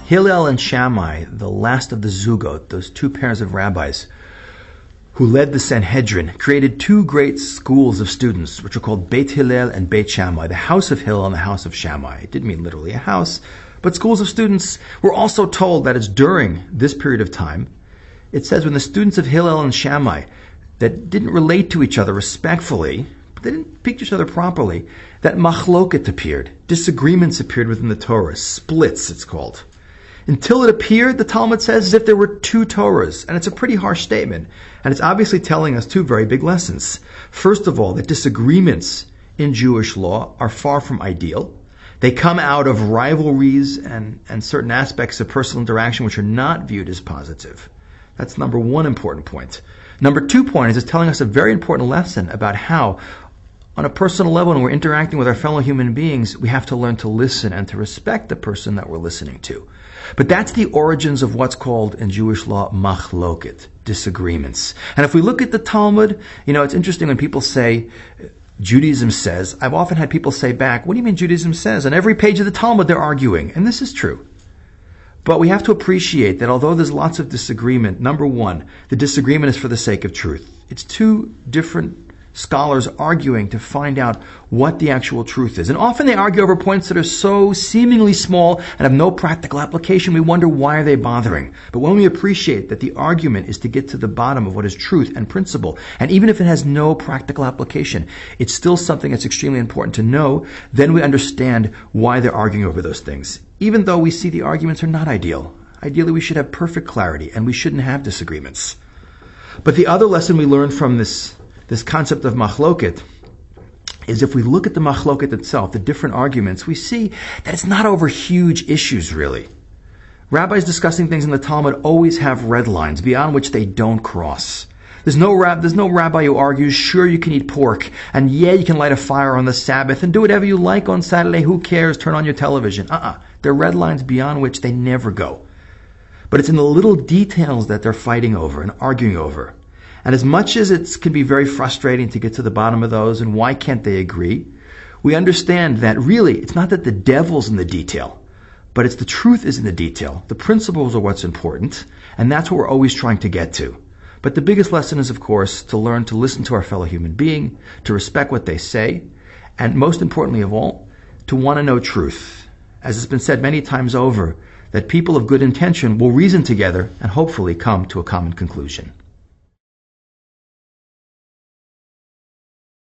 Hillel and Shammai, the last of the Zugot, those two pairs of rabbis who led the Sanhedrin, created two great schools of students, which are called Beit Hillel and Beit Shammai, the house of Hillel and the house of Shammai. It didn't mean literally a house, but schools of students. We're also told that it's during this period of time, it says when the students of Hillel and Shammai that didn't relate to each other respectfully, they didn't speak to each other properly, that machloket appeared. Disagreements appeared within the Torah. Splits, it's called. Until it appeared, the Talmud says, as if there were two Torahs. And it's a pretty harsh statement. And it's obviously telling us two very big lessons. First of all, that disagreements in Jewish law are far from ideal. They come out of rivalries and certain aspects of personal interaction which are not viewed as positive. That's number one important point. Number 2 point is it's telling us a very important lesson about how, on a personal level, when we're interacting with our fellow human beings, we have to learn to listen and to respect the person that we're listening to. But that's the origins of what's called in Jewish law machloket, disagreements. And if we look at the Talmud, it's interesting when people say, Judaism says, I've often had people say back, what do you mean Judaism says? On every page of the Talmud they're arguing. And this is true. But we have to appreciate that although there's lots of disagreement, number one, the disagreement is for the sake of truth. It's two different scholars arguing to find out what the actual truth is. And often they argue over points that are so seemingly small and have no practical application, we wonder why are they bothering. But when we appreciate that the argument is to get to the bottom of what is truth and principle, and even if it has no practical application, it's still something that's extremely important to know, then we understand why they're arguing over those things. Even though we see the arguments are not ideal. Ideally, we should have perfect clarity, and we shouldn't have disagreements. But the other lesson we learn from this concept of machloket is if we look at the machloket itself, the different arguments, we see that it's not over huge issues, really. Rabbis discussing things in the Talmud always have red lines beyond which they don't cross. There's no rabbi who argues, sure, you can eat pork, and yeah, you can light a fire on the Sabbath, and do whatever you like on Saturday, who cares, turn on your television. There are red lines beyond which they never go. But it's in the little details that they're fighting over and arguing over. And as much as it can be very frustrating to get to the bottom of those, and why can't they agree, we understand that really, it's not that the devil's in the detail, but it's the truth is in the detail. The principles are what's important, and that's what we're always trying to get to. But the biggest lesson is, of course, to learn to listen to our fellow human being, to respect what they say, and most importantly of all, to want to know truth. As it's been said many times over, that people of good intention will reason together and hopefully come to a common conclusion.